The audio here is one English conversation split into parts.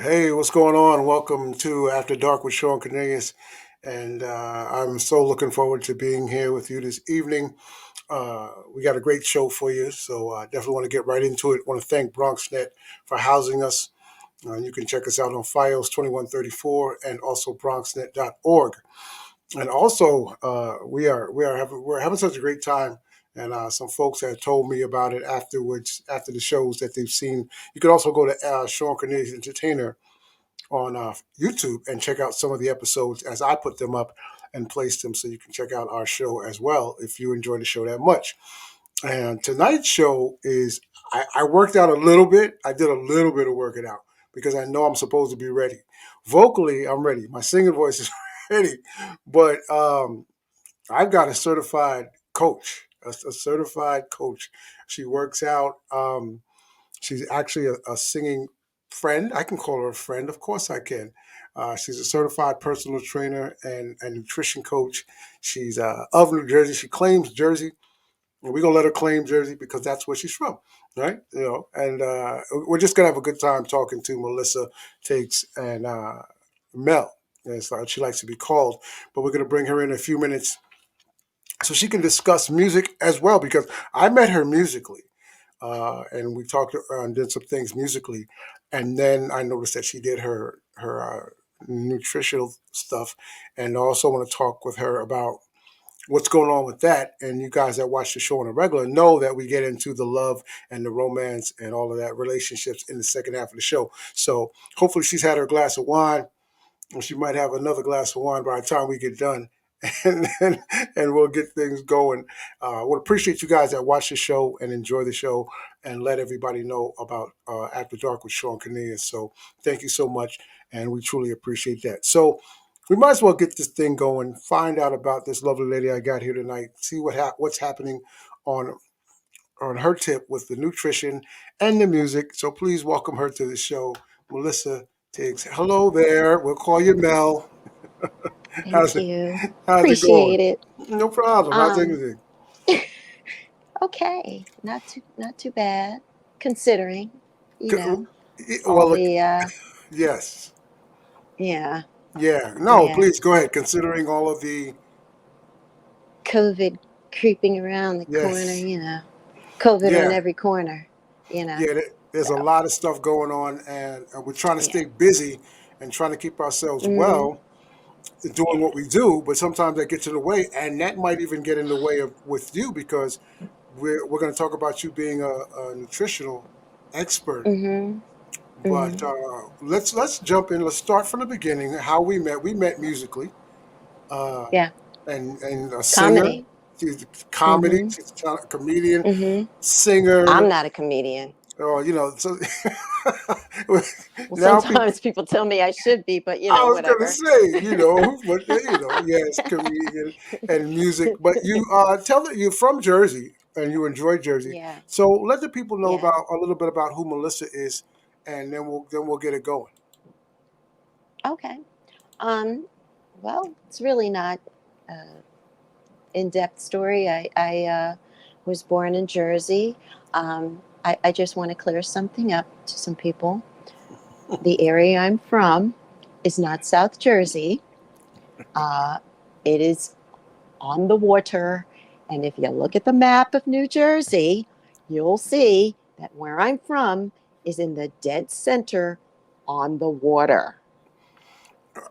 Hey, what's going on? Welcome to After Dark with Shawn Cornelius. And I'm so looking forward to being here with you this evening. We got a great show for you, so I definitely want to get right into it. Want to thank BronxNet for housing us. You can check us out on FiOS 2134 and also bronxnet.org. And also, we're having such a great time. And some folks have told me about it afterwards, after the shows that they've seen. You can also go to Shawn Cornelius Entertainer on YouTube and check out some of the episodes as I put them up and place them so you can check out our show as well if you enjoy the show that much. And tonight's show is I worked out a little bit. I did a little bit of working out because I know I'm supposed to be ready. Vocally, I'm ready. My singing voice is ready. But I've got a certified coach, a certified coach. She works out. She's actually a singing friend. I can call her a friend. Of course, I can. She's a certified personal trainer and a nutrition coach. She's of New Jersey. She claims Jersey, and we're gonna let her claim Jersey because that's where she's from, right? And we're just gonna have a good time talking to Melissa Tiggs and Mel, as she likes to be called. But we're gonna bring her in a few minutes so she can discuss music as well because I met her musically and we talked and did some things musically, and then I noticed that she did her nutritional stuff, and I also want to talk with her about what's going on with that. And you guys that watch the show on a regular know that we get into the love and the romance and all of that relationships in the second half of the show. So hopefully she's had her glass of wine, and she might have another glass of wine by the time we get done. And, and we'll get things going. I would appreciate you guys that watch the show and enjoy the show and let everybody know about After Dark with Shawn Cornelius. So thank you so much, and we truly appreciate that. So we might as well get this thing going, find out about this lovely lady I got here tonight, see what's happening on on her tip with the nutrition and the music. So please welcome her to the show, Melissa Tiggs. Hello there. We'll call you Mel. Thank How's it? you. How's it going? Appreciate it. No problem. How's Um, everything? okay, not too bad considering, C- all Well, look, the yes, yeah, yeah. No, yeah, please go ahead. Considering all of the COVID creeping around the corner, yes, COVID on yeah, every corner, you know. yeah. There's a So, lot of stuff going on, and we're trying to yeah. stay busy and trying to keep ourselves Mhm. well, doing what we do. But sometimes that gets in the way, and that might even get in the way of with you because we're going to talk about you being a nutritional expert. Mhm. But Mhm. let's jump in. Let's start from the beginning. How we met? We met musically, uh, Yeah. and a singer. Comedy. She's comedy. Mhm. She's a comedian, Mhm. I'm singer. not a comedian. Or so Well, now people. sometimes people tell me I should be, but I was gonna whatever. say, but yes, comedian and music. But you tell that you're from Jersey and you enjoy Jersey. Yeah. So let the people know Yeah. about a little bit about who Melissa is, and then we'll get it going. Okay. Um, well, it's really not an in-depth story. I was born in Jersey. I just want to clear something up to some people. The area I'm from is not South Jersey. Uh, it is on the water. And if you look at the map of New Jersey, you'll see that where I'm from is in the dead center on the water.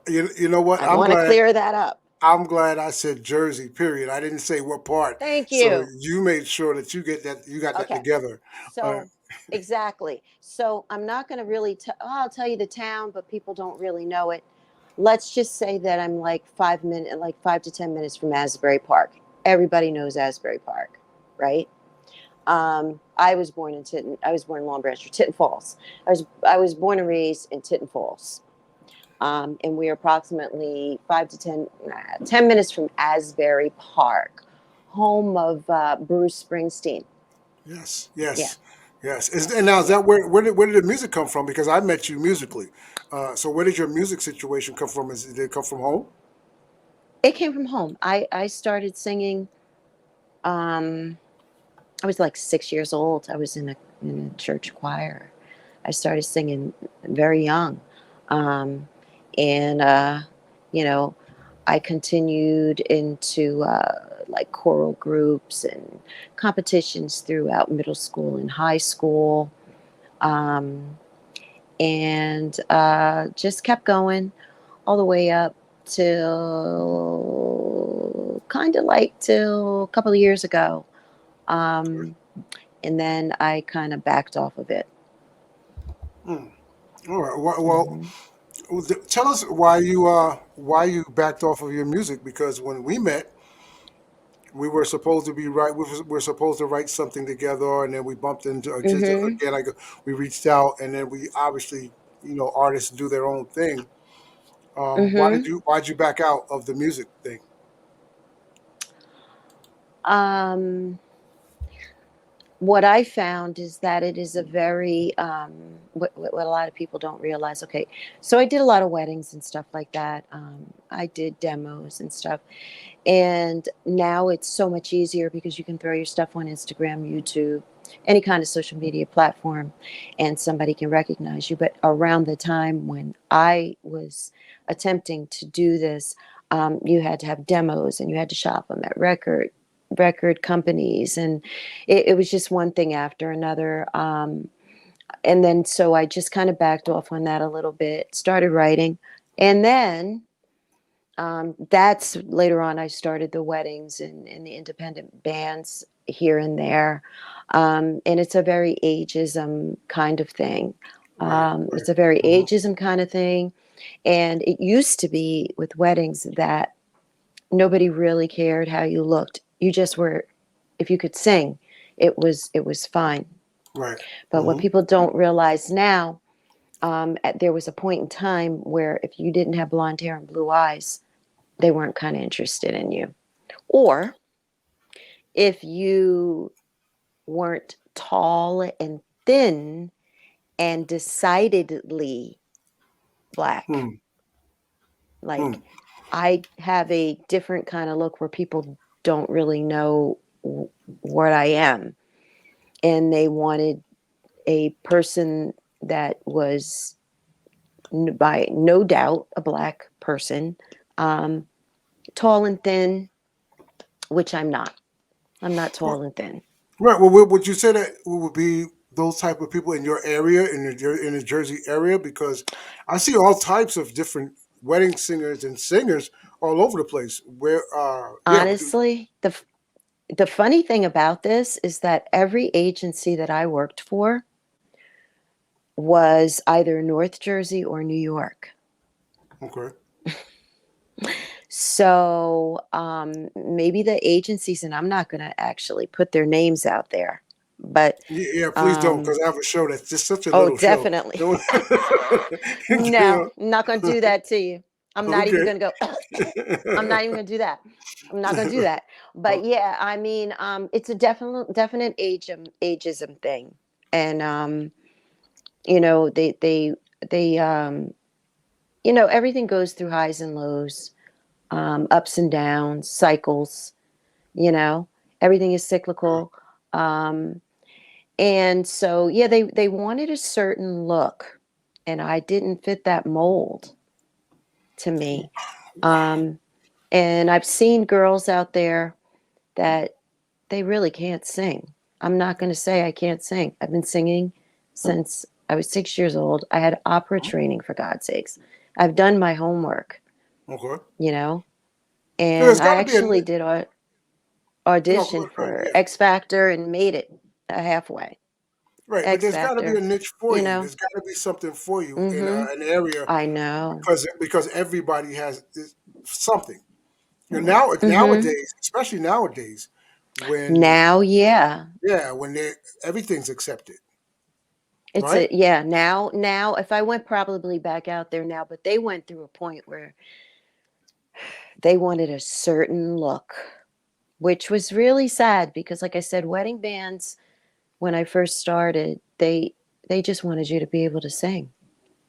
You know what? I want to clear that up. I'm glad I said Jersey. Period. I didn't say what part. Thank So you. you made sure that you got that Okay. together. Uh, So, exactly. So, I'm not going to really I'll tell you the town, but people don't really know it. Let's just say that I'm like 5 to 10 minutes from Asbury Park. Everybody knows Asbury Park, right? I was born in Titten. I was born in Long Branch or Titten Falls. I was born and raised in Titten Falls. And we are approximately 10 minutes from Asbury Park, home of Bruce Springsteen. yes, Yeah, yes, yes. yeah, And now is yeah. that where did the music come from? Because I met you musically. So where did your music situation come from? Did it come from home? It came from home. I started singing. Um, I was like 6 years old. I was in a church choir. I started singing very young. Um, and you know, I continued into like choral groups and competitions throughout middle school and high school. Um, and just kept going all the way up till kind of like till a couple of years ago. Um, and then I kind of backed off of it. Mm. All right. Well, Hmm. tell us why you backed off of your music, because when we met, we were supposed to be right. We were supposed to write something together, and then we bumped into just Hmm. again. We reached out, and then we obviously, artists do their own thing. Hmm. Why did you back out of the music thing? Um, what I found is that it is a very what a lot of people don't realize. Okay, so I did a lot of weddings and stuff like that. I did demos and stuff, and now it's so much easier because you can throw your stuff on Instagram, YouTube, any kind of social media platform, and somebody can recognize you. But around the time when I was attempting to do this, you had to have demos and you had to shop them at record companies, and it was just one thing after another. And then so I just kind of backed off on that a little bit, started writing, and then that's later on. I started the weddings and the independent bands here and there, and it's a very ageism kind of thing. Right, right. It's a very Hmm. ageism kind of thing, and it used to be with weddings that nobody really cared how you looked. You just were, if you could sing, it was fine. Right. But what Hmm. people don't realize now, there was a point in time where if you didn't have blonde hair and blue eyes, they weren't kind of interested in you. Or if you weren't tall and thin and decidedly black, Hmm. Hmm. like I have a different kind of look where people don't really know what I am. And they wanted a person that was, by no doubt, a black person, um, tall and thin, which I'm not. I'm not Right. tall and thin. Right. Well, would you say that would be those type of people in your area, in the Jersey area? Because I see all types of different wedding singers and singers all over the place. Where, yeah, Honestly, the funny thing about this is that every agency that I worked for was either North Jersey or New York. okay, So maybe the agencies, and I'm not going to actually put their names out there, but yeah, yeah, please don't, um, because I have a show that's just such a oh, little show. definitely. Don't, No, you I'm not going to do that to you. I'm not even okay. going to go. I'm not even going to do that. I'm not going to do that. But yeah, I mean, it's a definite ageism thing, and you know, they everything goes through highs and lows, ups and downs, cycles. You know, everything is cyclical, um, and so yeah, they wanted a certain look, and I didn't fit that mold to me. Um, and I've seen girls out there that they really can't sing. I'm not going to say I can't sing. I've been singing since I was 6 years old. I had opera training, for God's sakes. I've done my homework, Okay. you know, There's and I got to be a actually did no, audition for yeah, X Factor and made it halfway. right. But X there's got to be a Factor, niche for you you. know. There's got to be something for you in Mm-hmm. an area, I know. because everybody has something. Now Mm-hmm. nowadays, especially nowadays, when Now, yeah. yeah, everything's accepted, It's right? a yeah, now if I went probably back out there now, but they went through a point where they wanted a certain look, which was really sad because like I said, wedding bands when I first started, they just wanted you to be able to sing.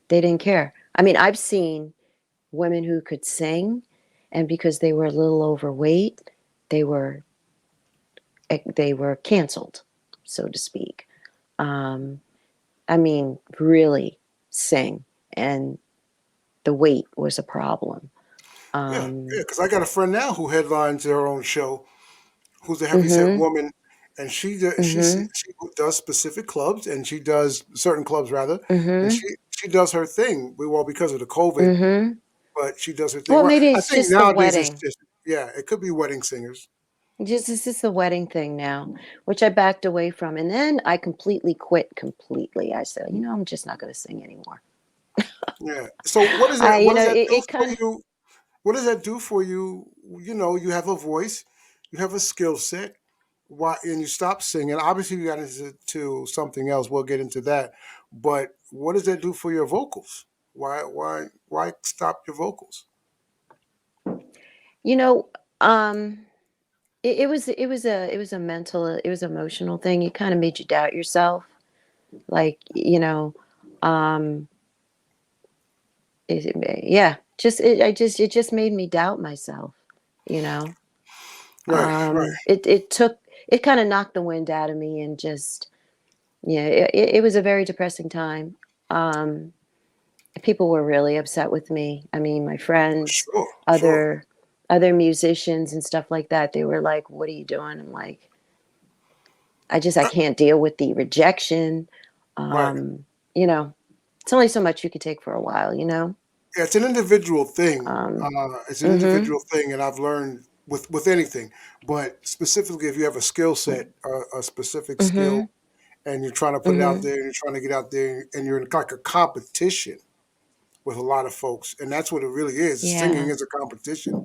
They didn't care. I mean, I've seen women who could sing and because they were a little overweight, they were they were canceled, so to speak. Um, I mean, really sing. And the weight was a problem. Yeah, yeah. Um, Because I got a friend now who headlines her own show, who's a heavyset mhm, woman, and mhm, she does specific clubs, and she does certain clubs rather, and mhm, she does her thing. Well, because of the COVID, mhm. but she does her thing. Well, Well, maybe I it's think just the nowadays it's wedding. just yeah, it could be wedding singers. Just this is the wedding thing now, which I backed away from, and then I completely quit. Completely, I said, I'm just not going to sing anymore. Yeah. So what is that? I, What does that do it for kind of. you? What does that do for you? You know, you have a voice, you have a skill set. Why? And you stop singing. Obviously, you got into to something else. We'll get into that. But what does that do for your vocals? Why stop your vocals? You know, um, it was a mental, it was an emotional thing. It kind of made you doubt yourself. Like, um, yeah, it just made me doubt myself. You know, Right, right, it took it kind of knocked the wind out of me, and just yeah, it was a very depressing time. Um, People were really upset with me. I mean, my friends, sure, sure. other musicians and stuff like that, they were like, "What are you doing?" I'm like, I Uh, can't deal with the rejection. right. Um, you know, it's only so much you could take for a while, you know? Yeah, it's an individual thing. Um, It's an mhm, individual thing, and I've learned with anything, but specifically if you have a skill set, a specific skill, mhm, and you're trying to put it out mhm. there, and you're trying to get out there, and you're in like a competition with a lot of folks, and that's what it really is. Singing Yeah, is a competition,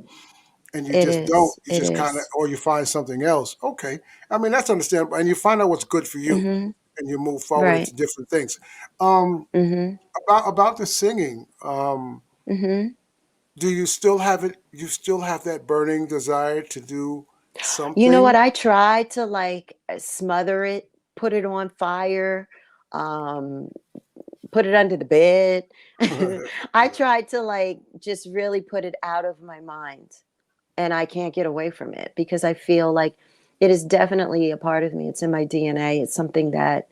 and you it just don't. is. You It just kind of, is. or you find something else. Okay, I mean that's understandable, and you find out what's good for you, Mhm. and you move forward into Right. different things. Um, Mhm. about the singing. Mhm. Do you still have it? You still have that burning desire to do You know what? something? I tried to like smother it, put it on fire, um, put it under the bed. I tried to like just really put it out of my mind, and I can't get away from it because I feel like it is definitely a part of me. It's in my DNA. It's something that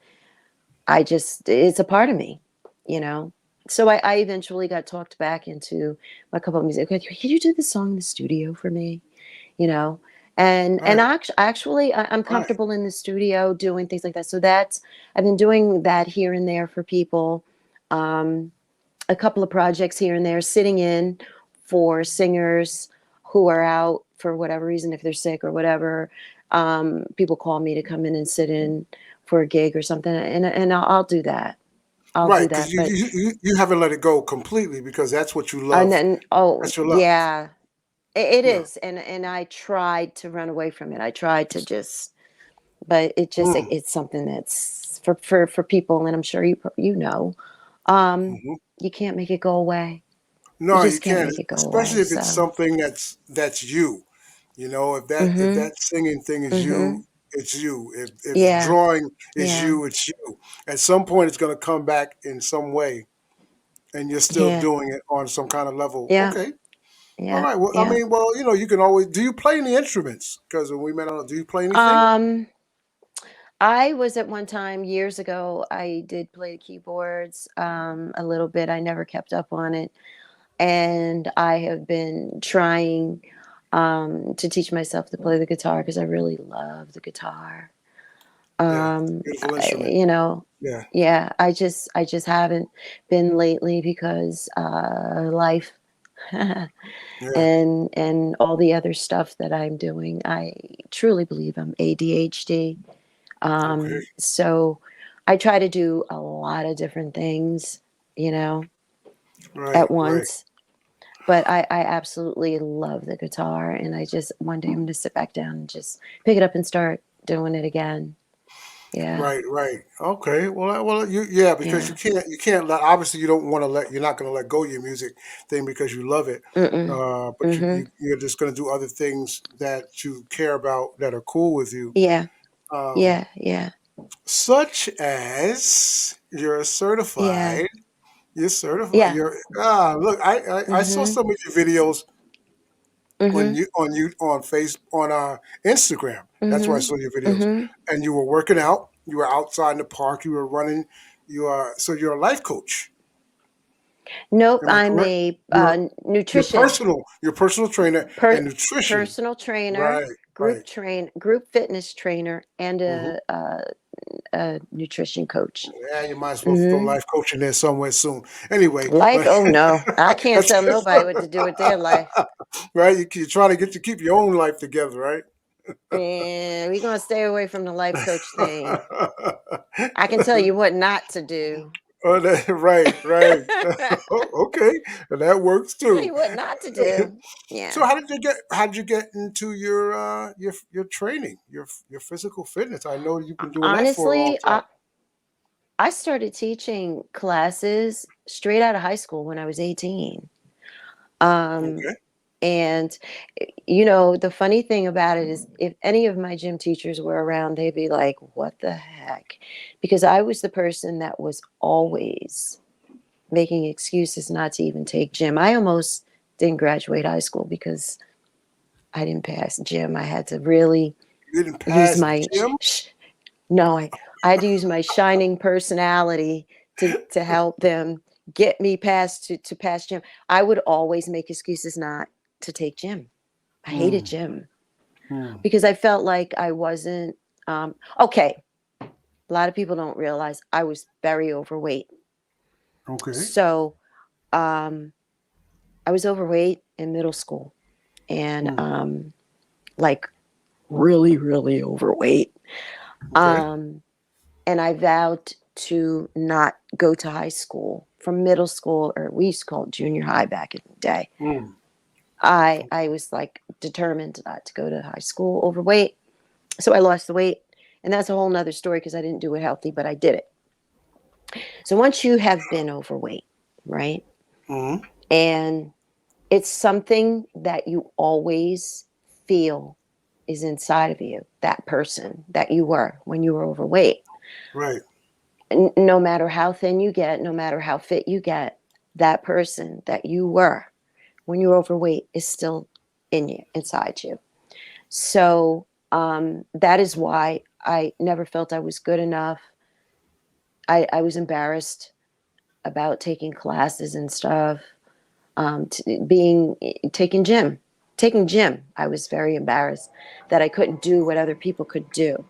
it's a part of me, you know? So I eventually got talked back into a couple of music. "Okay, can you do this song in the studio for me?" You know? And Right, actually, I'm right, comfortable in the studio doing things like that. So that's I've been doing that here and there for people. Um, a couple of projects here and there, sitting in for singers who are out for whatever reason, if they're sick or whatever. People call me to come in and sit in for a gig or something, and I'll do that. I'll right. do Because that. But you haven't let it go completely because that's what you and love. then oh That's your love. yeah, it Yeah. is, and I tried to run away from it. I tried to just, but Mm, it's something that's for people, and I'm sure you know, um, mhm. you can't make it go away. You No, you just can't can't, make it go especially away. if it's So. something that's you. You know, if Mhm. that singing thing is you, Mhm. it's you. If Yeah. drawing is Yeah. you, it's you. At some point, it's going to come back in some way, and you're still Yeah. doing it on some kind of level. Yeah. Okay, all Yeah. right. Well, I Yeah. mean, well, you know, you can always. Do you play any instruments? Because when we met on, do you play anything? Um, I was at one time years ago, I did play the keyboards a little bit. I never kept up on it. And I have been trying to teach myself to play the guitar because I really love the guitar. Yeah, beautiful instrument. You know, Yeah, yeah, I just haven't been lately because life yeah. and all the other stuff that I'm doing. I truly believe I'm ADHD. Okay. So I try to do a lot of different things, you know, Right, at right, once. But I absolutely love the guitar, and I just one day I'm going to sit back down and just pick it up and start doing it again. Yeah, right, right. Okay. Well, well, you yeah, because yeah. you can't let. Obviously, you don't want to let. You're not going to let go of your music thing because you love it. Mm-mm. But Mhm. you're just going to do other things that you care about that are cool with you. Yeah. Um, Yeah. Yeah. such as Yeah. you're certified. Yeah. You're look, I saw Mhm. some of your videos Mhm. on face on Instagram. That's where I Mhm. saw your videos, Mhm. and you were working out. You were outside in the park. You were running. You are so you're a life coach. Nope, Am I I'm correct? a You're nutrition your personal trainer per- and nutrition. personal trainer, Right, right. group fitness trainer, and Hmm. a nutrition coach. Yeah, you might as well throw Hmm. life coaching there somewhere soon. Anyway, Life? but Oh no, I can't that's tell nobody what to do with their life. right. You're trying to keep your own life together, right? And we're gonna stay away from the life coach thing. I can tell you what not to do. Oh, right, right. Okay, and that works Tell too. you what not to do. Yeah. So how did you get into your training, your physical fitness? I know you've been doing that for a long Honestly, time. I started teaching classes straight out of high school when I was 18. Um, Okay. and the funny thing about it is if any of my gym teachers were around, they'd be like, "What the heck?" Because I was the person that was always making excuses not to even take gym. I almost didn't graduate high school because I didn't pass gym. I had to really You didn't use pass my gym? no, I had to use my shining personality to help them get me past to pass gym. I would always make excuses not to take gym. I hated Hmm. gym Hmm. because I felt like I wasn't okay. A lot of people don't realize I was very overweight. Okay. So um, I was overweight in middle school and Hmm. like really, really overweight. Okay. Um, and I vowed to not go to high school from middle school, or we used to call it junior high back in the day. Hmm. I was like determined not to go to high school overweight. So I lost the weight. And that's a whole nother story because I didn't do it healthy, but I did it. So once you have been overweight, right? Hmm. And it's something that you always feel is inside of you, that person that you were when you were overweight. Right. No matter how thin you get, no matter how fit you get, that person that you were when you were overweight is still in you, inside you. So that is why I never felt I was good enough. I was embarrassed about taking classes and stuff, being taking gym. I was very embarrassed that I couldn't do what other people could do.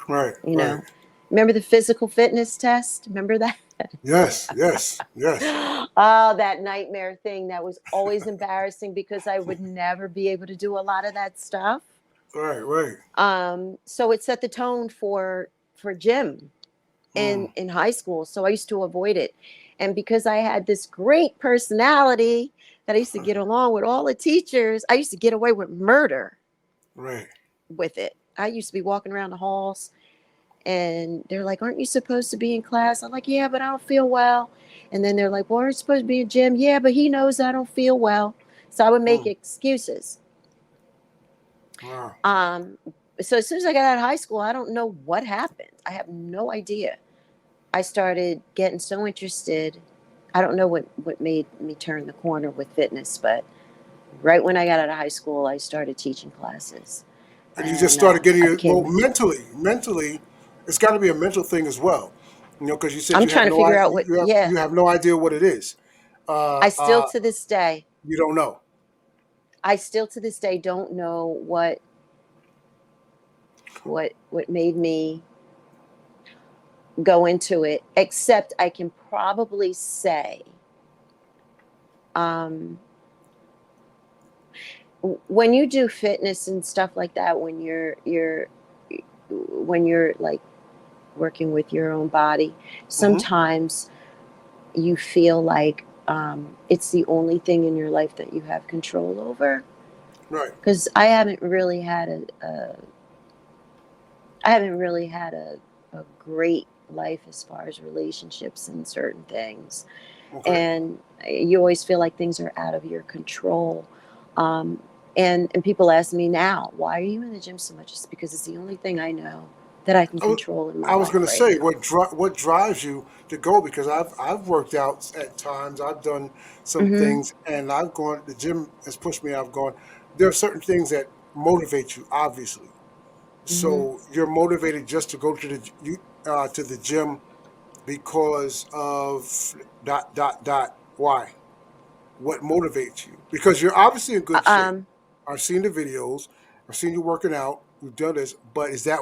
Right. You Right. know, remember the physical fitness test? Remember that? Yes. Yes. Yes. Oh, that nightmare thing that was always embarrassing because I would never be able to do a lot of that stuff. Right. Right. So it set the tone for gym Hmm. in high school. So I used to avoid it. And because I had this great personality that I used to get along with all the teachers, I used to get away with murder Right. with it. I used to be walking around the halls and they're like, "Aren't you supposed to be in class?" I'm like, "Yeah, but I don't feel well." And then they're like, "Well, aren't you supposed to be in gym?" "Yeah, but he knows I don't feel well." So I would make Hmm. excuses. Wow. Um, so as soon as I got out of high school, I don't know what happened. I have no idea. I started getting so interested. I don't know what made me turn the corner with fitness, but right when I got out of high school, I started teaching classes, And you just and started getting I it. Well, became. mentally, it's got to be a mental thing as well. Because you said I'm trying to figure out what. Yeah, you have no idea what it is. Uh, I still uh, to this day, you don't know. I still to this day don't know what made me go into it, except I can probably say, um, when you do fitness and stuff like that, when you're like working with your own body, Hmm. sometimes you feel like it's the only thing in your life that you have control over. Right. Because I haven't really had a great life as far as relationships and certain things, Okay. and you always feel like things are out of your control. Um, and people ask me now, "Why are you in the gym so much?" It's because it's the only thing I know that I can I was, control in my I was going life to right say now. what drives you to go because I've worked out at times. I've done some Hmm. things, and I've gone. The gym has pushed me. I've gone. There are certain things that motivate you, obviously. Hmm. So you're motivated just to go to the gym because of dot dot dot. Why? What motivates you? Because you're obviously in good shape. Um, I've seen the videos. I've seen you working out. You've done this, but is that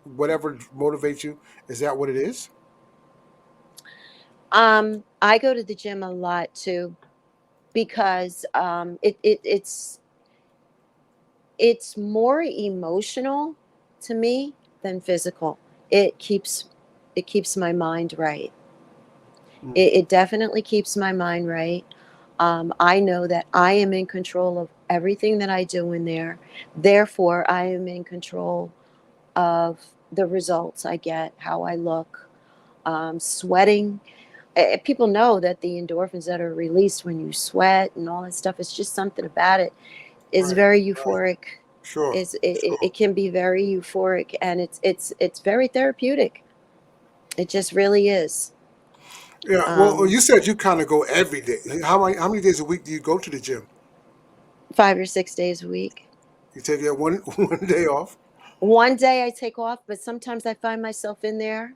whatever motivates you? Is that what it is? I go to the gym a lot too because it's more emotional to me than physical. It keeps it keeps my mind right. Mm, It definitely keeps my mind right. I know that I am in control of everything that I do in there. Therefore, I am in control of the results I get, how I look, sweating. People know that the endorphins that are released when you sweat and all that stuff, it's just something about it is right. very Right. euphoric. Sure. It Sure. can be very euphoric, and it's very therapeutic. It just really is. Yeah. Well, Um, you said you kind of go every day. How many days a week do you go to the gym? 5 or 6 days a week. You take that one one day off. One day I take off, but sometimes I find myself in there.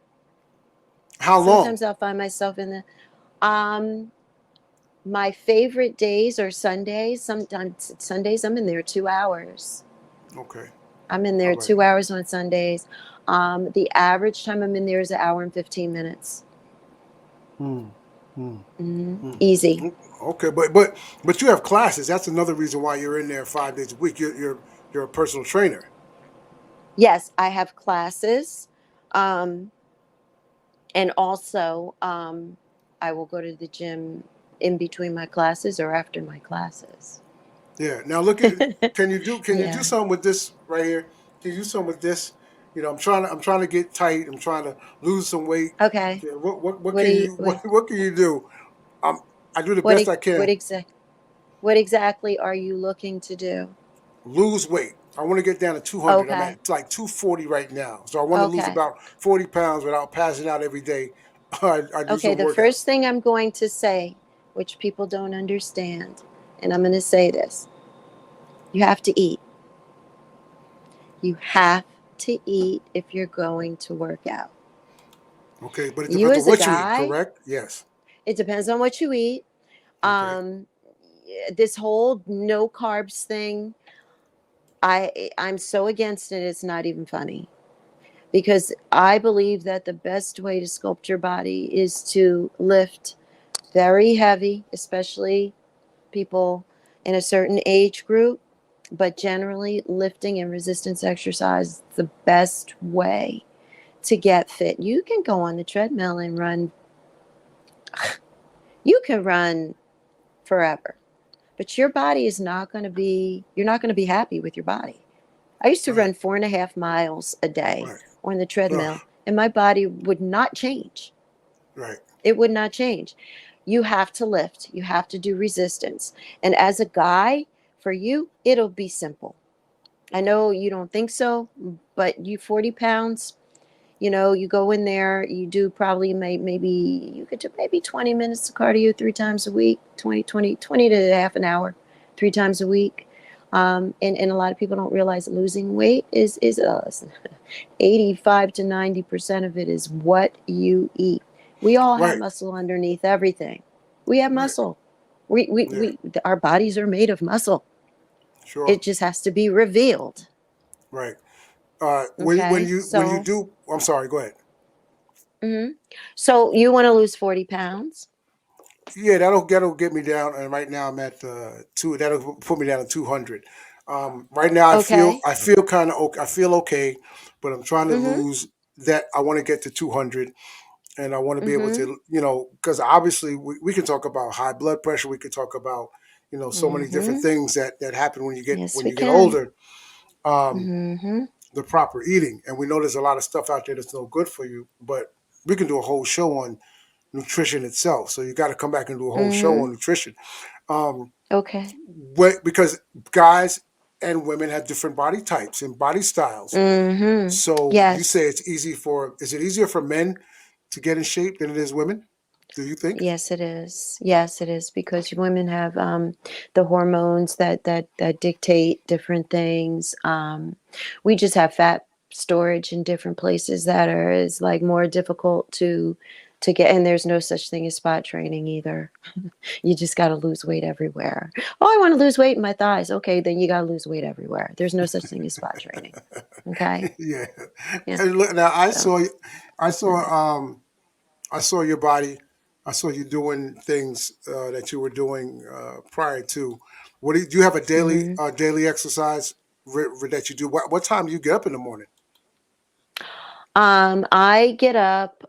How long? Sometimes I'll find myself in the. Um, my favorite days are Sundays. Sometimes Sundays I'm in there 2 hours. Okay. I'm in All there right. 2 hours on Sundays. The average time I'm in there is an hour and 15 minutes. Hmm. Hmm. Hmm. Easy. Okay, but you have classes. That's another reason why you're in there 5 days a week. You're a personal trainer. Yes, I have classes, um, and also I will go to the gym in between my classes or after my classes. Yeah. Now look at can you do Yeah. something with this right here? Can you do something with this? I'm trying to get tight. I'm trying to lose some weight. Okay. Yeah, what What do can you you what can you do? Um, I do the what best e- I what can. exact what exactly are you looking to do? Lose weight. I want to get down to 200. I'm Okay. at like 240 right now. So I want to lose Okay. about 40 pounds without passing out every day. I do Okay, some the workouts. first thing I'm going to say, which people don't understand, and I'm going to say this. You have to eat. You have to eat if you're going to work out. Okay, but it You depends on as a what you eat, guy, correct? Yes. it depends on what you eat. Okay. Um, this whole no carbs thing, I'm so against it. It's not even funny because I believe that the best way to sculpt your body is to lift very heavy, especially people in a certain age group. But generally, lifting and resistance exercise is the best way to get fit. You can go on the treadmill and run, you can run forever, but your body is not going to be, you're not going to be happy with your body. I used to Right. run 4.5 miles a day Right. on the Ugh, treadmill, and my body would not change. right. It would not change. You have to lift, you have to do resistance. And as a guy, for you, it'll be simple. I know you don't think so, but you 40 pounds, you go in there, you do probably maybe you could do maybe 20 minutes of cardio 3 times a week, 20 to half an hour, 3 times a week. And a lot of people don't realize losing weight is 85 to 90% of it is what you eat. We all have Right. muscle underneath everything. We have Right. muscle. Yeah. Our bodies are made of muscle. Sure. It just has to be revealed. Right. When Okay. you do, I'm sorry. Go ahead. Mhm. So you want to lose 40 pounds? Yeah, that'll get me down. And right now I'm at two. That'll put me down to 200. Right now Okay. I feel kind of okay. I feel okay, but I'm trying to Mm-hmm. lose that. I want to get to 200, and I want to be able Mm-hmm. to, because obviously we can talk about high blood pressure. We can talk about, so many different Mm-hmm. things that happen when Yes, we you get can. older. Um, Mm-hmm. the proper eating, and we know there's a lot of stuff out there that's no good for you, but we can do a whole show on nutrition itself. So you got to come back and do a whole show Mm-hmm. on nutrition. Um, Okay. because guys and women have different body types and body styles. Mm-hmm. So you Yes. say is it easier for men to get in shape than it is women? Do you think? Yes, it is. Yes, it is because women have the hormones that dictate different things. We just have fat storage in different places that are is like more difficult to get, and there's no such thing as spot training either. You just got to lose weight everywhere. Oh, I want to lose weight in my thighs. Okay, then you got to lose weight everywhere. There's no such thing as spot training. Okay. Yeah. Yeah. And look, now So, I saw, I saw your body. I saw you doing things that you were doing prior to. Do you have a mhm. daily exercise that you do? What time do you get up in the morning? I get up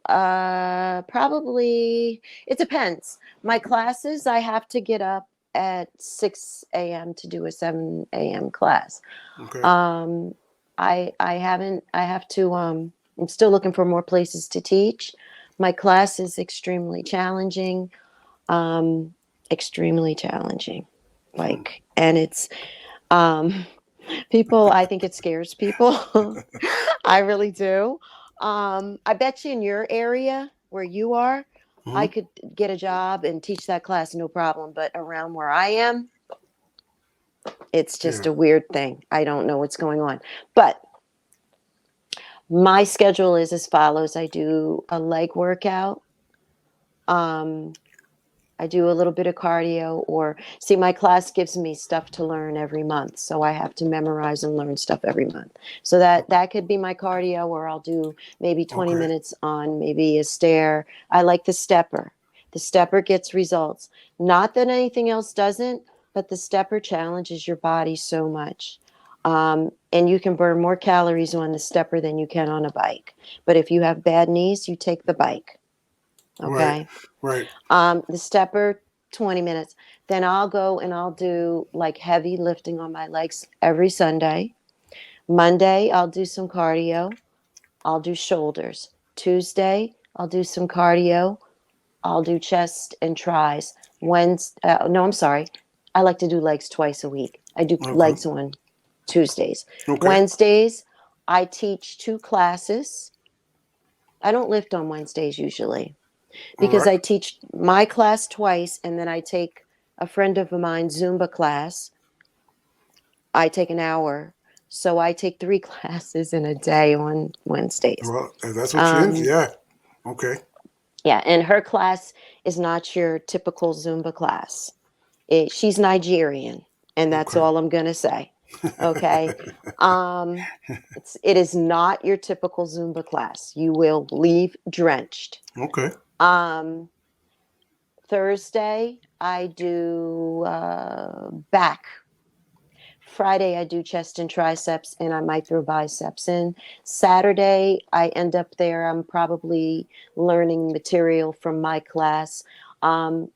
probably, it depends. My classes, I have to get up at 6 a.m. to do a 7 a.m. class. Okay. Um, I haven't, I have to, I'm still looking for more places to teach. My class is um, extremely challenging. Hmm. And it's, um, people, I think it scares people. I really do. I bet you in your area where you are, I Hmm. could get a job and teach that class no problem. But around where I am, it's just Yeah. a weird thing. I don't know what's going on. But my schedule is as follows: I do a leg workout. Um, I do a little bit of cardio, or see, my class gives me stuff to learn every month, so I have to memorize and learn stuff every month. So that could be my cardio, or I'll do maybe 20 Okay. minutes on maybe a stair. I like the stepper. The stepper gets results. Not that anything else doesn't, but the stepper challenges your body so much. And you can burn more calories on the stepper than you can on a bike. But if you have bad knees, you take the bike. Right. Okay. Right. The stepper, 20 minutes. Then I'll go and I'll do like heavy lifting on my legs every Sunday. Monday, I'll do some cardio. I'll do shoulders. Tuesday, I'll do some cardio. I'll do chest and tries. Wednesday, no, I'm sorry. I like to do legs twice a week. I do Okay. legs on Tuesdays. Okay. Wednesdays, I teach 2 classes. I don't lift on Wednesdays usually, All because right. I teach my class twice and then I take a friend of mine Zumba class. I take an hour. So I take 3 classes in a day on Wednesdays. Well, if that's what you're into, Um, yeah. Okay. yeah, and her class is not your typical Zumba class. She's Nigerian, and that's Okay. all I'm going to say. Okay. Um, it is not your typical Zumba class. You will leave drenched. Okay. Um, Thursday, I do back. Friday, I do chest and triceps, and I might throw biceps in. Saturday, I end up there. I'm probably learning material from my class.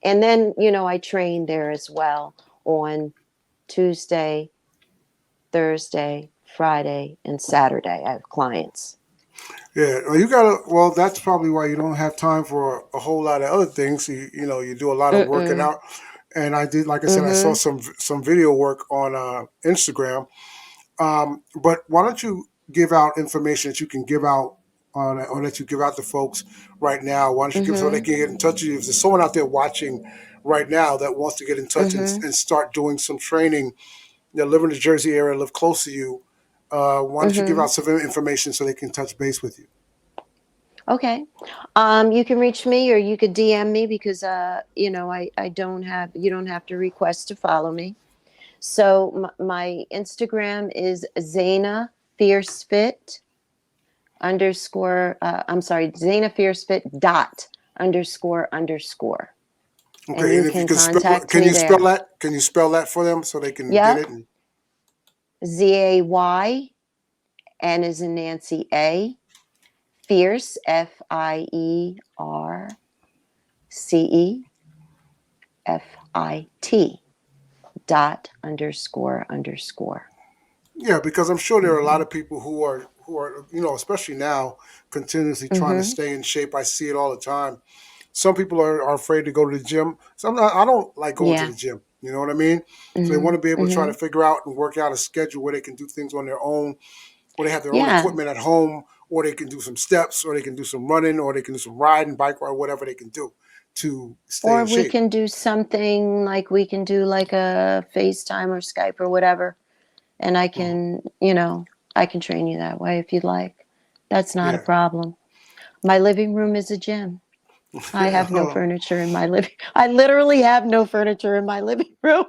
And then, I train there as well on Tuesday, Thursday, Friday, and Saturday. I have clients. Yeah. Well, you gotta. Well, that's probably why you don't have time for a whole lot of other things. You do a lot of working Mm-mm. out, and I did. Like I said, I saw Mm-hmm. some video work on Instagram. But why don't you give out information that you can give out or that you give out to folks right now? Why don't you give so they Mm-hmm. can get in touch with you? If there's someone out there watching right now that wants to get in touch Mm-hmm. and start doing some training, live in the Jersey area, live close to you, why don't you give Mm-hmm. out some information so they can touch base with you? Okay. You can reach me or you could DM me because I don't have you don't have to request to follow me. So my Instagram is Zaina Fierce Fit underscore I'm sorry, Zaina Fierce Fit dot underscore underscore. And Okay, you and if you can can spell, contact me there. Can you spell that for them so they can get Yep. it? And, Zay, N is in Nancy A. Fierce FIERCE dot underscore underscore. yeah, because I'm sure there are a lot Mm-hmm. of people who are especially now continuously trying to Mm-hmm. stay in shape. I see it all the time. Some people are afraid to go to the gym. I don't like going to Yeah. the gym. You know what I mean? So they Mm-hmm. want to be able to try to Mm-hmm. figure out and work out a schedule where they can do things on their own, or they have their own Yeah. equipment at home, or they can do some steps, or they can do some running, or they can do some riding, bike ride, whatever they can do to stay Or in we shape. can do something like we can do like a FaceTime or Skype or whatever. And Mhm. I can train you that way if you'd like. That's not a Yeah. problem. My living room is a gym. I have no furniture in my living. I literally have no furniture in my living room.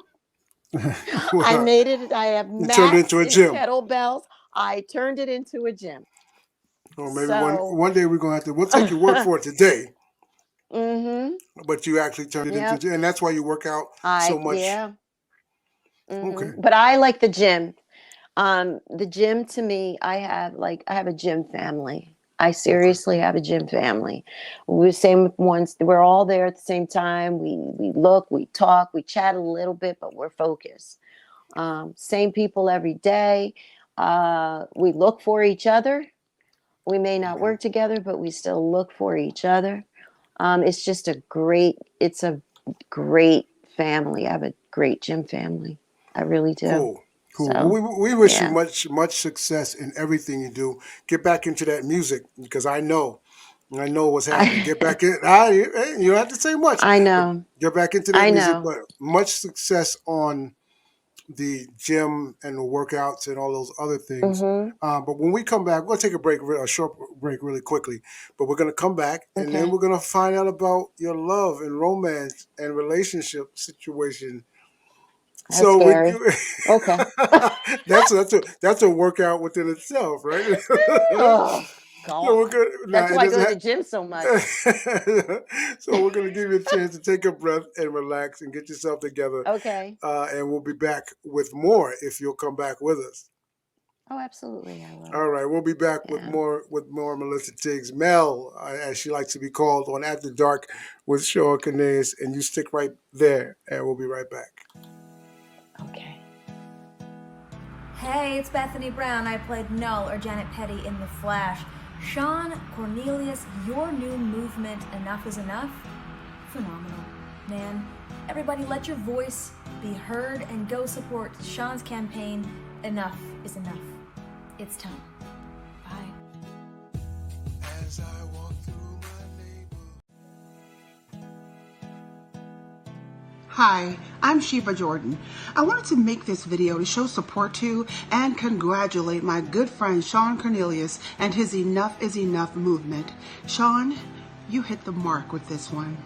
I Well, made it. I have you turned it mats into a and gym. kettlebells. I turned it into a gym. Or maybe one So, one day we're gonna have to. We'll take your word for it today, mm-hmm. but you actually turned it into a Yep. gym, and that's why you work out so much. Yeah. Okay, But I like the gym. The gym to me, I have a gym family. I okay, seriously have a gym family. We're same ones. We're all there at the same time. We look, we talk, we chat a little bit, but we're focused. Same people every day. We look for each other. We may not okay. work together, but we still look for each other. It's a great family. I have a great gym family. I really do. Cool, cool. So, Well, we wish you yeah. much success in everything you do. Get back into that music because I know what's happening. Get I back in. You don't have to say much, I but know. get back into that I music. know. But much success on the gym and the workouts and all those other things. Mhm. But when we come back, we're gonna take a break, a short break, really quickly. But we're gonna come back, and then Okay. we're gonna find out about your love and romance and relationship situation. That's So we scary. Okay. that's a workout within itself, right? Oh So we're God. gonna now That's it why I go doesn't to have. the gym so much. So we're gonna give you a chance to take a breath and relax and get yourself together, Okay. and we'll be back with more if you'll come back with us. Oh, absolutely, I will. All right, we'll be back Yeah. with more Melissa Tiggs, Mel, as she likes to be called, on After Dark with Shawn Cornelius, and you stick right there, and we'll be right back. Okay. Hey, it's Bethany Brown. I played Null or Janet Petty in The Flash. Shawn Cornelius, your new movement, Enough is Enough? Phenomenal. Man, everybody let your voice be heard and go support Shawn's campaign, Enough is Enough. It's time. Bye. As I walk through my Hi, I'm Sheba Jordan. I wanted to make this video to show support to and congratulate my good friend Shawn Cornelius and his Enough is Enough movement. Shawn, you hit the mark with this one.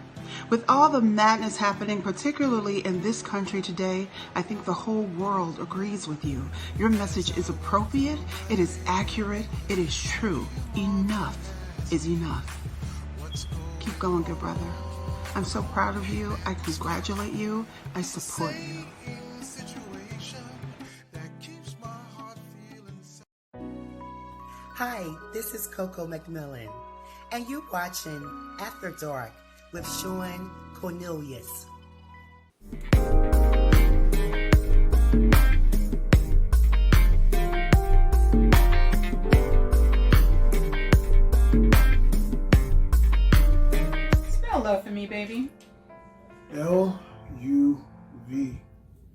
With all the madness happening, particularly in this country today, I think the whole world agrees with you. Your message is appropriate, it is accurate, it is true. Enough is enough. Keep going, good brother. I'm so proud of you. I congratulate you. I support you. Hi, this is Coco McMillan, and you're watching After Dark with Shawn Cornelius. Spell love for me, baby. LUV.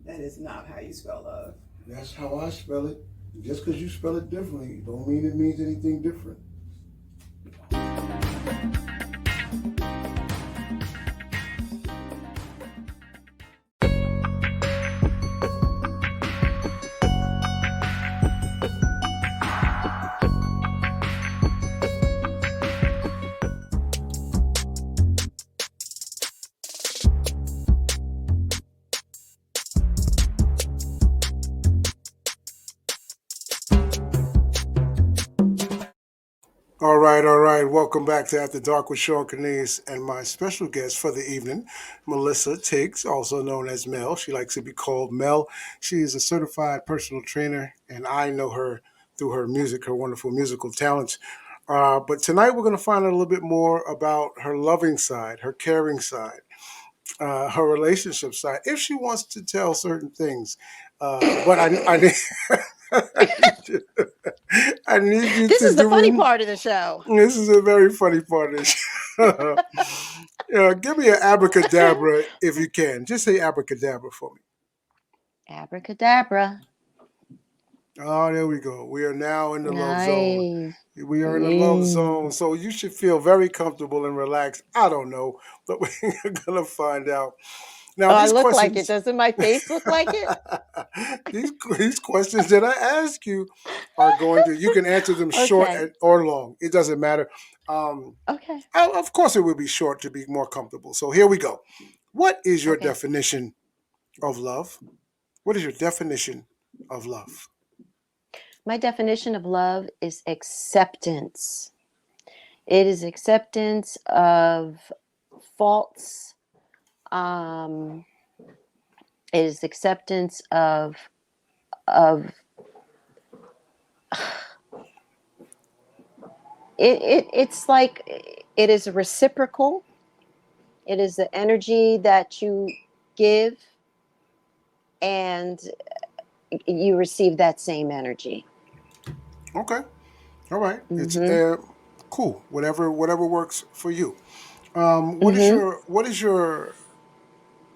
That is not how you spell love. That's how I spell it. Just because you spell it differently, don't mean it means anything different. All right, all right. Welcome back to After Dark with Shawn Cornelius and my special guest for the evening, Melissa Tiggs, also known as Mel. She likes to be called Mel. She is a certified personal trainer, and I know her through her music, her wonderful musical talents. But tonight we're going to find out a little bit more about her loving side, her caring side, her relationship side, if she wants to tell certain things. But I need, I need you, I need you This to is the funny do. part of the show. This is a very funny part of the show. Give me an abracadabra if you can. Just say abracadabra for me. Abracadabra. Oh, there we go. We are now in the love zone. Nice. We are in the love zone. So you should feel very comfortable and relaxed. I don't know, but we're going to find out. Now Oh, I these look like it. questions, Doesn't my face look like it? these questions that I ask you are going to. You can answer them short Okay. or long. It doesn't matter. Um, Okay. of course, it will be short to be more comfortable. So here we go. What is your Okay. definition of love? What is your definition of love? My definition of love is acceptance. It is acceptance of faults. Um, it is acceptance of it's like it is reciprocal. It is the energy that you give and you receive that same energy. Okay, all right. It's Mm-hmm. cool. Whatever works for you. Mm-hmm. What is your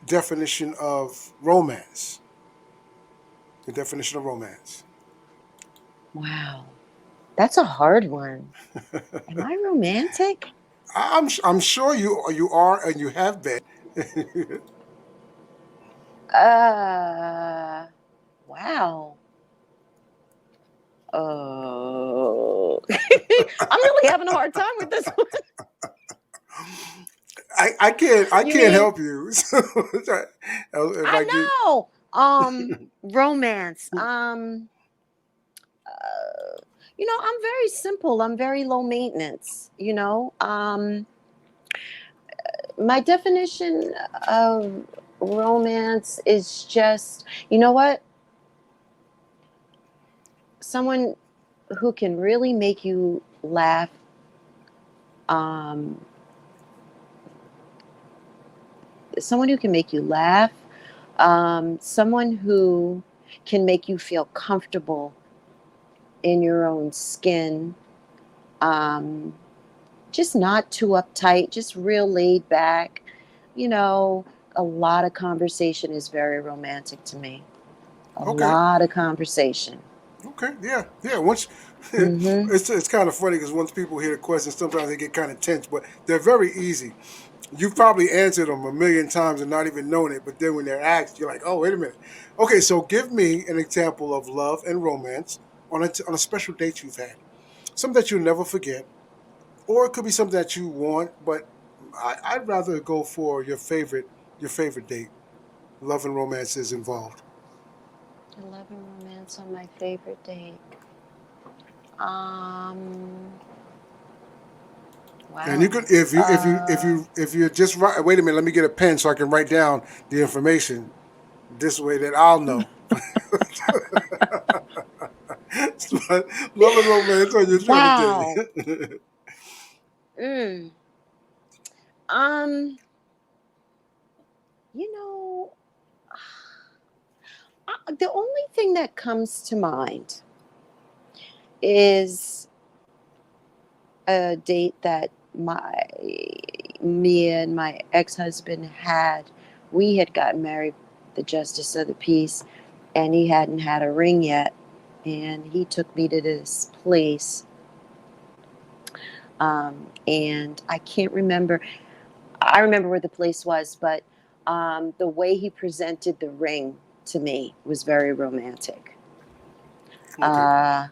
definition of romance? The definition of romance. Wow. That's a hard one. Am I romantic? I'm sure you are and you have been. Uh wow. Oh. I'm really having a hard time with this one. I You can't mean help you. So, if I get I know. Romance. I'm very simple. I'm very low maintenance, you know. My definition of romance is just, you know what? Someone who can really make you laugh. Um, Someone who can make you laugh. Someone who can make you feel comfortable in your own skin. Um, just not too uptight, just real laid back. You know, a lot of conversation is very romantic to me. A okay, lot of conversation. okay, yeah. Once Mm-hmm. it's kind of funny because once people hear the questions, sometimes they get kind of tense, but they're very easy. You've probably answered them a million times and not even known it, but then when they're asked, you're like, oh, wait a minute. Okay, so give me an example of love and romance on a special date you've had, something that you'll never forget, or it could be something that you want, but I'd rather go for your favorite date. Love and romance is involved. Love and romance on my favorite date. Um, And you wow. could if you just write. Wait a minute, let me get a pen so I can write down the information this way that I'll know. Love and romance on your favorite Wow. date. Mm. Um, you know, the only thing that comes to mind is a date that me and my ex-husband had. We had gotten married, the justice of the peace, and he hadn't had a ring yet. And he took me to this place, and I can't remember. I remember where the place was, but the way he presented the ring to me was very romantic. Okay. Uh,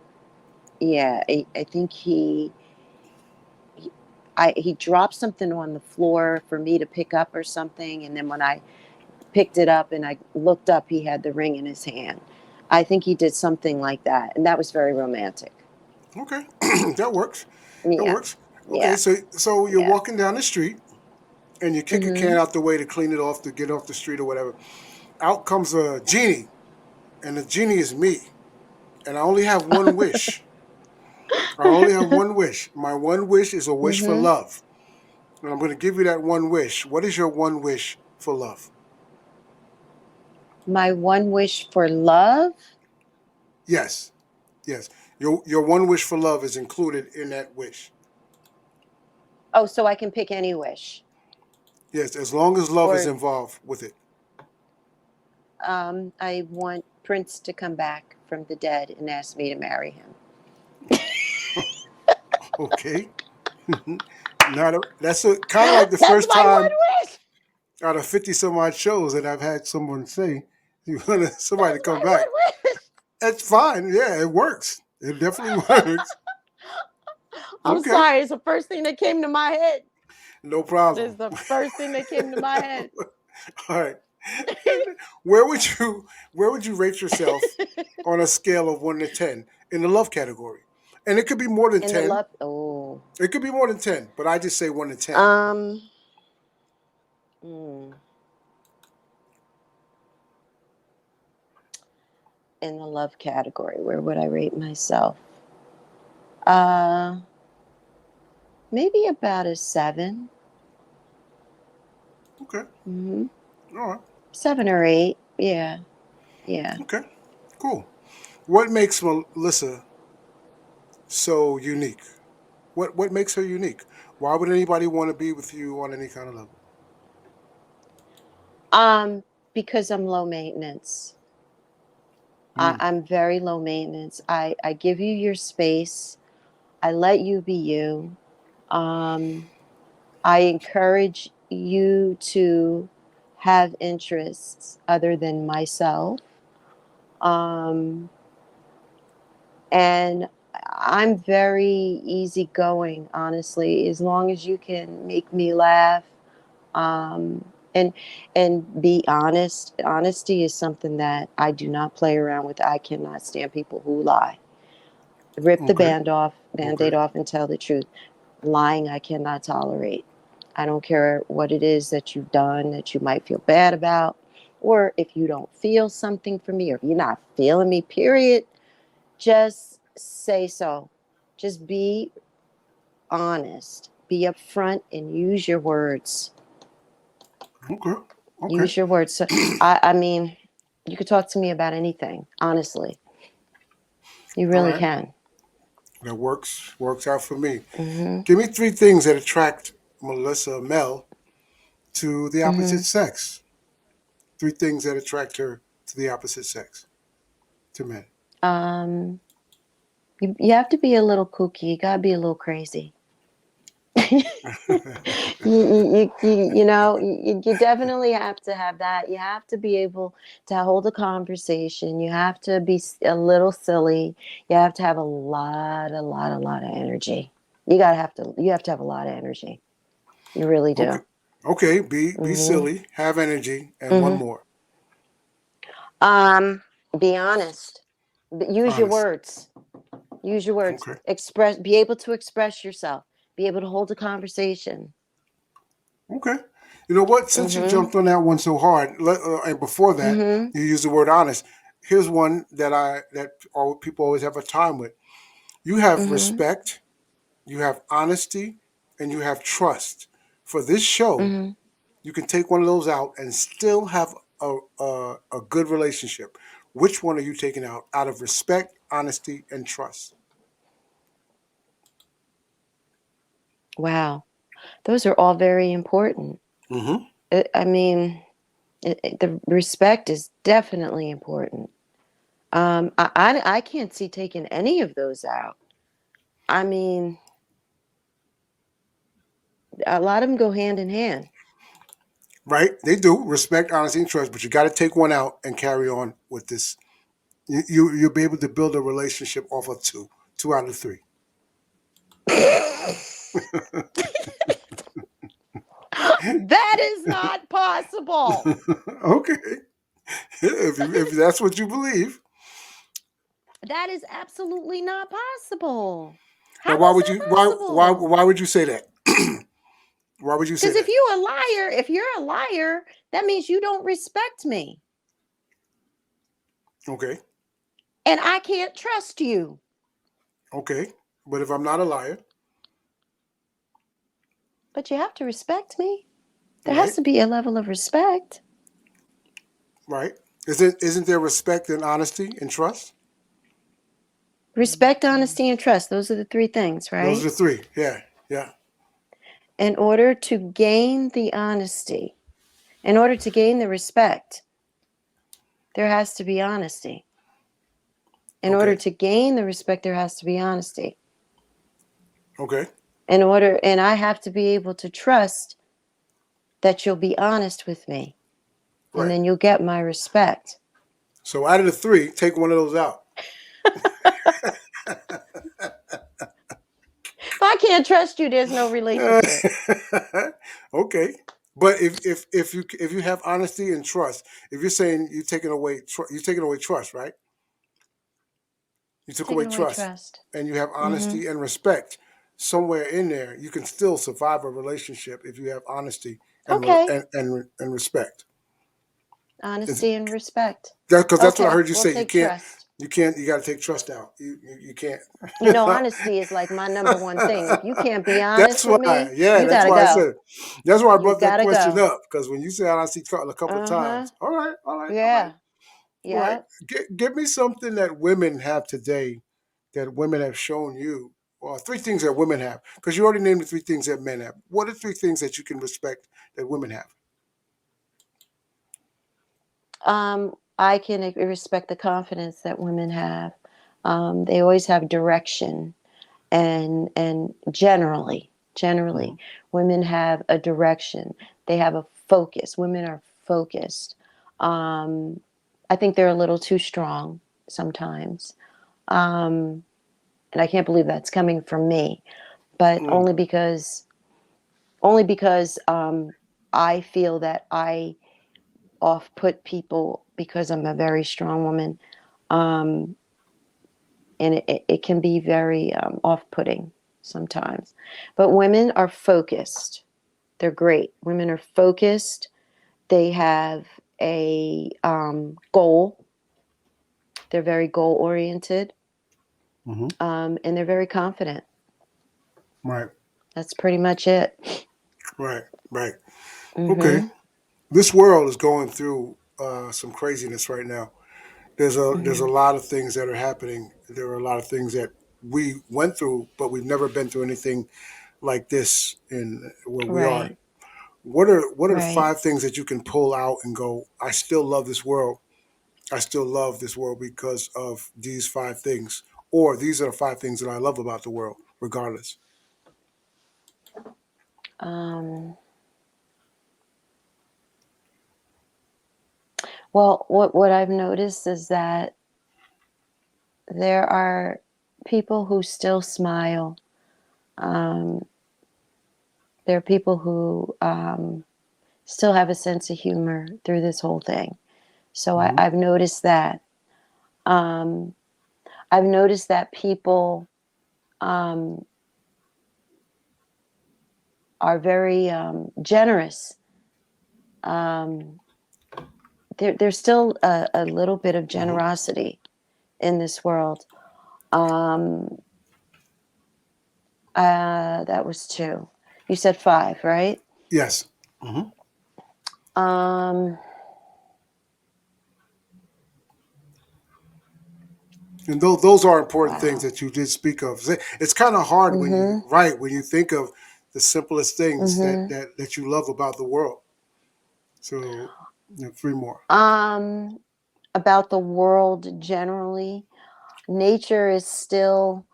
yeah, I think he he dropped something on the floor for me to pick up or something, and then when I picked it up and I looked up, he had the ring in his hand. I think he did something like that, and that was very romantic. Okay. That works. That Yeah, works. Okay, yeah, so you're yeah. walking down the street and you kick a Mm-hmm. can out the way to clean it off to get off the street or whatever. Out comes a genie, and the genie is me, and I only have one wish. I only have one wish. My one wish is a wish for Mm-hmm. love. And I'm going to give you that one wish. What is your one wish for love? My one wish for love. Yes. Yes. Your one wish for love is included in that wish. Oh, so I can pick any wish, Yes, as long as love is or involved with it. I want Prince to come back from the dead and ask me to marry him. Okay. Not a, that's kind of like the That's first my one time. wish. out of 50 some odd shows that I've had someone say, you want somebody to That's come my back. wish. That's fine. Yeah, it works. It definitely works. I'm Okay. sorry. It's the first thing that came to my head. No problem. It's the first thing that came to my head. All right. And where would you rate yourself on a scale of 1 to 10 in the love category? And it could be more than In the 10. love. Oh. It could be more than 10, but I just say 1 to 10. Um. hmm. In the love category, where would I rate myself? Uh. Maybe about a 7. Okay. Mm-hmm. All right. 7 or 8. Yeah. Yeah. Okay. Cool. What makes Melissa so unique? What makes her unique? Why would anybody want to be with you on any kind of level? Um. Because I'm low maintenance. Mm, I'm very low maintenance. I give you your space. I let you be you. Um, I encourage you to have interests other than myself. Um, and I'm very easygoing, honestly, as long as you can make me laugh. Um, and and be honest. Honesty is something that I do not play around with. I cannot stand people who lie. Rip the okay. band-aid Okay. off and tell the truth. Lying I cannot tolerate. I don't care what it is that you've done that you might feel bad about, or if you don't feel something for me, or if you're not feeling me, period, just say so. Just be honest. Be upfront and use your words. Okay. Okay. Use your words. So I mean, you could talk to me about anything, honestly. You All really right. can. That works out for me. Hmm. Give me 3 things that attract Melissa Mel to the opposite Hmm. sex. 3 things that attract her to the opposite sex, to men. Um, you have to be a little kooky. You gotta be a little crazy. You definitely have to have that. You have to be able to hold a conversation. You have to be a little silly. You have to have a lot of energy. You have to have a lot of energy. You really Okay. do. Okay. Be Hmm. silly. Have energy. And one Hmm. more. Um, be honest. Use your Honest. words. Use your words. Okay. Express. Be able to express yourself. Be able to hold a conversation. Okay. You know what? Since you Mm-hmm. jumped on that one so hard, and before that, Mm-hmm. you used the word honest. Here's one that people always have a time with. You have Mm-hmm. respect, you have honesty, and you have trust. For this show, Mm-hmm. you can take one of those out and still have a good relationship. Which one are you taking out of respect, honesty, and trust? Wow. Those are all very important. Mm-hmm. I mean, the respect is definitely important. I can't see taking any of those out. I mean, a lot of them go hand in hand. Right? They do respect, honesty, and trust, but you got to take one out and carry on with this. You'll be able to build a relationship off of two out of three. That is not possible. Okay, if that's what you believe. That is absolutely not possible. Now, How why is would that you possible? why would you say that? Why would you say Because that? if you're a liar, that means you don't respect me, Okay, and I can't trust you. okay, but if I'm not a liar, But you have to respect me. There has right, to be a level of respect. right, isn't there respect and honesty and trust? Respect, honesty, and trust. Those are the three things, Those right? are the three. Yeah, yeah. In order to gain the honesty, in order to gain the respect, there has to be honesty. In order Okay, to gain the respect, there has to be honesty. okay, And I have to be able to trust that you'll be honest with me, and Right. then you'll get my respect. So out of the 3, take one of those out. If I can't trust you, there's no relationship. Okay. But if you have honesty and trust, if you're saying you're taking away trust, right? You took away Taking away trust, trust. and you have Mm-hmm. honesty and respect. Somewhere in there, you can still survive a relationship if you have honesty Okay. and respect. Honesty and respect. Because that's what I Okay, heard you we'll say. take trust. You can't. You got to take trust out. You can't. Honesty is like my number one thing. If you can't be That's honest with why. me, Yeah, you that's gotta why I go. said. That's why I You brought that gotta question go. up. Because when you said honesty a couple of Uh-huh. times, all right, all right, all right, Yeah. all right. Yeah. Give me something that women have today that women have shown you. Well, 3 things that women have. Because you already named the 3 things that men have. What are 3 things that you can respect that women have? I can respect the confidence that women have. They always have direction, and generally, Mm-hmm. women have a direction. They have a focus. Women are focused. Um, I think they're a little too strong sometimes, and I can't believe that's coming from me, but Mm. only because I feel that I off put people because I'm a very strong woman. Um, and it can be very off putting sometimes. But women are focused. They're great. Women are focused. They have a goal. They're very goal oriented, Mm-hmm. and they're very confident. Right, That's pretty much it. right, right. Okay. Mm-hmm. This world is going through some craziness right now. There's a Mm-hmm. lot of things that are happening. There are a lot of things that we went through, but we've never been through anything like this in where we are. Right. What are the Right. 5 things that you can pull out and go, I still love this world. I still love this world because of these 5 things. Or these are the 5 things that I love about the world, regardless. Um, well, what I've noticed is that there are people who still smile. Um, there are people who still have a sense of humor through this whole thing. So Mm-hmm. I've noticed that. Um, I've noticed that people um, are very generous. Um, there's still a little bit of Mm-hmm. generosity in this world. Um, that was 2. You said 5, right? Yes. Mm-hmm. Um, And those are important things wow. that you did speak of. It's kind of hard when you Mm-hmm. write, when you think of the simplest things Mm-hmm. that you love about the world. So, 3 more. Um, about the world generally, nature is still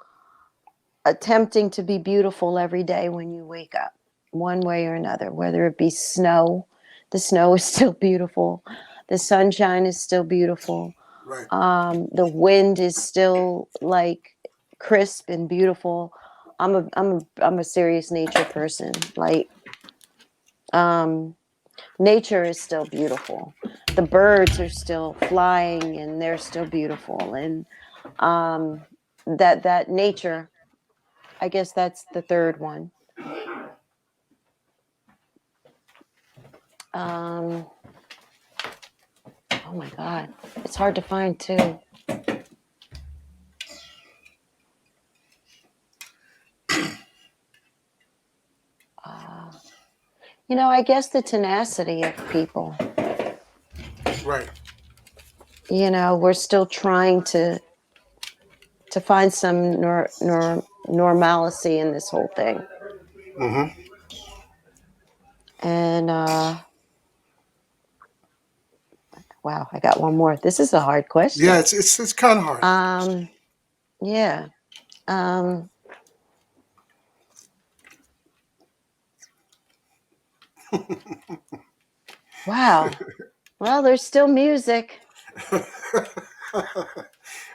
attempting to be beautiful every day when you wake up, one way or another, whether it be snow. The snow is still beautiful. The sunshine is still beautiful. Right. The wind is still like crisp and beautiful. I'm a serious nature person. Like, um, nature is still beautiful. The birds are still flying and they're still beautiful. And um, that nature, I guess that's the third one. Um, oh my God, it's hard to find too. Uh, I guess the tenacity of people. Right. We're still trying to find some normalcy in this whole thing. Mm-hmm. And wow, I got one more. This is a hard Yeah, question. it's kind of hard. Um, yeah. Um, Wow. Well, there's still music.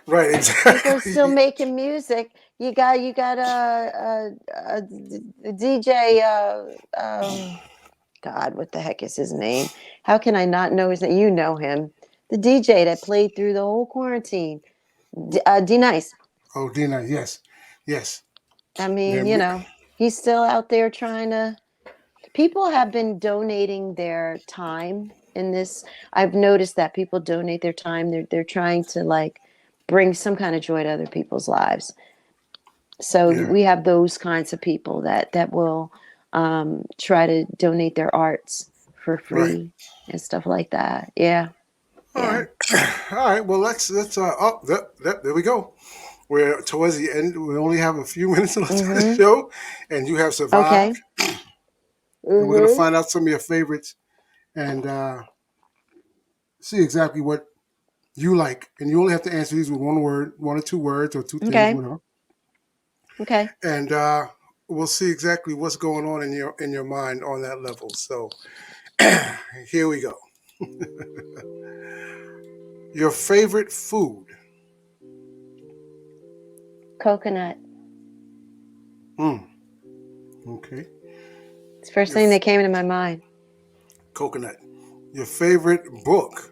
Right, People are still exactly. making music. You got a DJ. God, what the heck is his name? How can I not know his name? You know him, the DJ that played through the whole quarantine. D Nice. Oh, Dina, yes, yes. I Yeah, mean, he's still out there trying to. People have been donating their time in this. I've noticed that people donate their time. They're trying to like bring some kind of joy to other people's lives. So yeah, we have those kinds of people that will try to donate their arts for right. free and stuff like that. Yeah, All yeah. right, all right. Well, let's. Oh, there we go. We're towards the end. We only have a few minutes left of the Mm-hmm. show, and you have survived. Okay. And we're gonna Mm-hmm. find out some of your favorites and see exactly what you like. And you only have to answer these with one word, one or two words, or two things, Okay. whatever. Okay. And we'll see exactly what's going on in your mind on that level. So here we go. Your favorite food? Coconut. Hmm. Okay. It's the first Your thing that came into my mind. coconut. Your favorite book?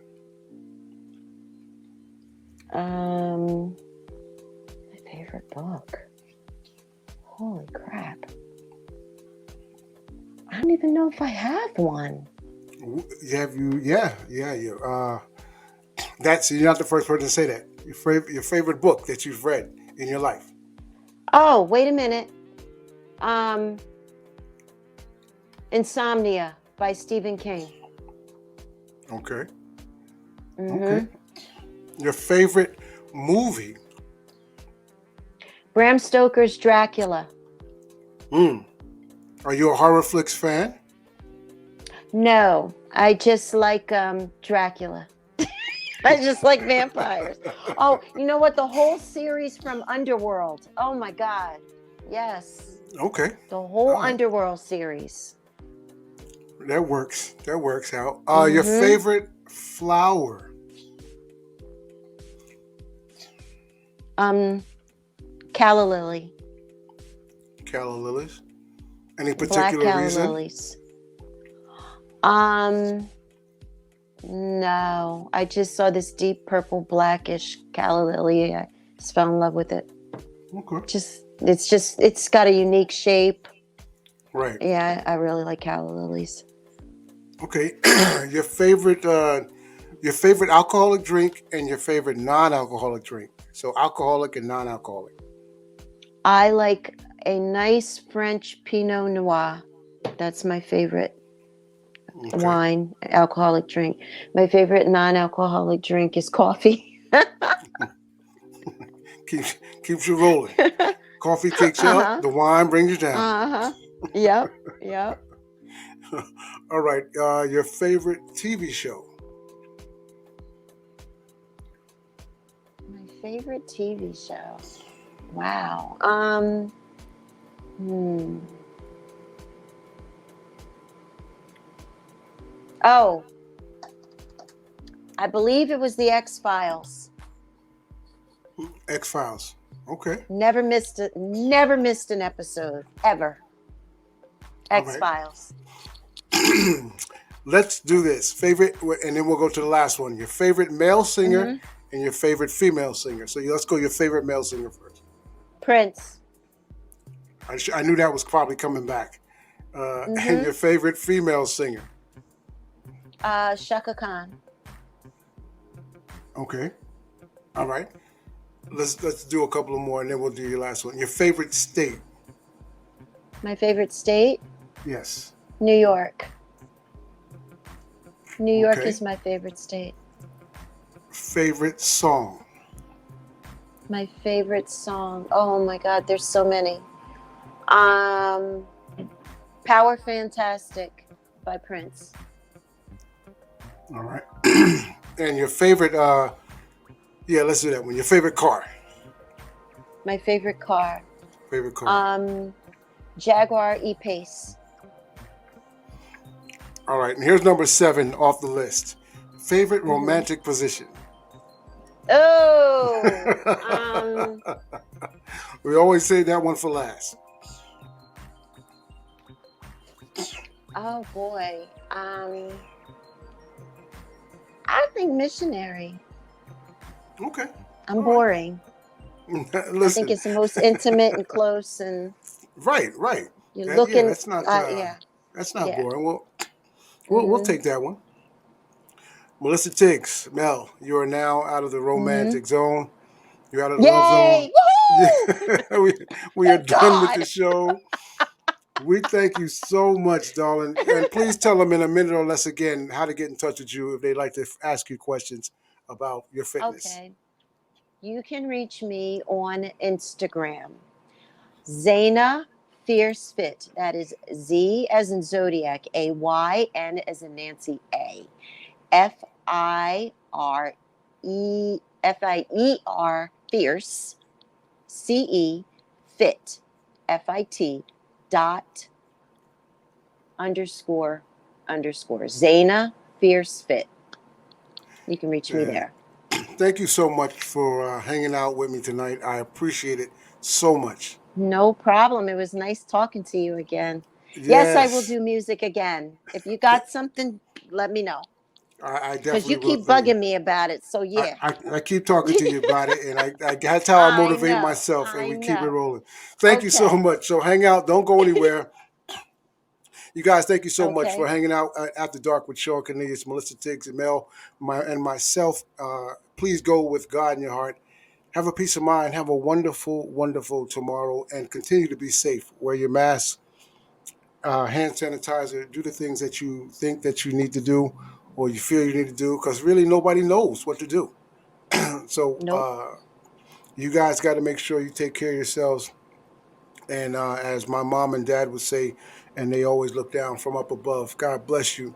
My favorite book. Holy crap. I don't even know if I have one. Have you? Yeah, yeah. You. That's you're not the first person to say that. Your favorite book that you've read in your life. Oh, wait a minute. Um, Insomnia by Stephen King. Okay. Okay. Mm-hmm. Your favorite movie? Bram Stoker's Dracula. Hmm. Are you a horror flicks fan? No, I just like Dracula. I just like vampires. Oh, you know what? The whole series from Underworld. Oh my God. Yes. Okay. The whole All right. Underworld series. That works. That works out. Your Mm-hmm. favorite flower? Calla lily. Calla lilies. Any Black particular calla reason? lilies. No. I just saw this deep purple blackish calla lily. I just fell in love with it. Okay. It's got a unique shape. Right. Yeah, I really like calla lilies. Okay. Your favorite alcoholic drink and your favorite non-alcoholic drink. So alcoholic and non-alcoholic. I like a nice French Pinot Noir. That's my favorite Okay. wine, alcoholic drink. My favorite non-alcoholic drink is coffee. Keeps you rolling. Coffee takes you up. Uh-huh. The wine brings you down. Uh-huh. Yep. Yep. All right. Your favorite TV show? My favorite TV show. Wow. Oh, I believe it was the X-Files. X-Files. Okay. Never missed an episode ever. All right. X-Files. Let's do this. Favorite, and then we'll go to the last one. Your favorite male singer Mm-hmm. and your favorite female singer. So let's go your favorite male singer first. Prince. I knew that was probably coming back. And your favorite female singer. Shaka Khan. Okay. All right. Let's do a couple of more, and then we'll do your last one. Your favorite state. My favorite state? Yes. New York. New York Okay. is my favorite state. Favorite song. My favorite song. Oh my God, there's so many. Power Fantastic by Prince. All right. And your favorite, let's do that one. Your favorite car. My favorite car. Favorite car. Jaguar E-Pace. All right, and here's number 7 off the list. Favorite Hmm. romantic position. Oh, We always say that one for last. oh boy. I think missionary. Okay. I'm All right. boring. I think Listen. it's the most intimate and close, and Right. you're Yeah, looking. that's not Yeah, yeah. boring. Well, we'll Mhm. take that one. Melissa Tiggs, Mel, you are now out of the Mhm. romantic zone. You're out of the love zone. Yay! Woohoo! we, we are Thank done with God. the show. We thank you so much, darling. And please tell them in a minute or less again how to get in touch with you if they'd like to ask you questions about your fitness. Okay. You can reach me on Instagram. Zaina Fierce Fit. That is Z as in Zodiac, A-Y, N as in Nancy, A. F-I-R-E Fierce, C-E, Fit, F-I-T, dot, underscore, Zaina Fierce Fit. You can reach me And there. thank you so much for hanging out with me tonight. I appreciate it so much. No problem. It was nice talking to you again. Yes, I will Yes, do music again. If you got something, let me know. I Because definitely you will. keep bugging me about it. So, I, yeah. I, I keep talking to you about it, and that's how I I motivate know. myself, and I we keep it know. rolling. Thank you so Okay. much. So hang out. Don't go anywhere. You guys, thank you so much for Okay. hanging out After Dark with Shawn Cornelius, Melissa Tiggs, and Mel, and myself. Please go with God in your heart. Have a peace of mind. Have a wonderful, wonderful tomorrow, and continue to be safe. Wear your mask, hand sanitizer. Do the things that you think that you need to do, or you feel you need to do, because really nobody knows what to do. So Nope. you guys got to make sure you take care of yourselves. And as my mom and dad would say, and they always look down from up above, God bless you.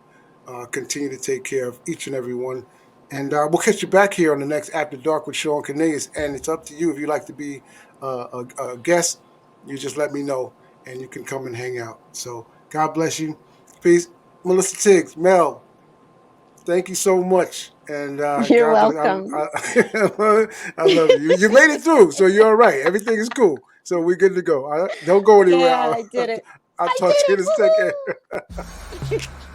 Continue to take care of each and every one. And we'll catch you back here on the next After Dark with Shawn Cornelius. And it's up to you if you'd like to be a guest. You just let me know, and you can come and hang out. So God bless you. Peace. Melissa Tiggs, Mel, thank you so much. And You're God bless. welcome. I love you. You made it through, so you're all right. Everything is cool. So we're good to go. Don't go anywhere. Yeah, I did it. I'll I talk to you in a second. did it. Woohoo!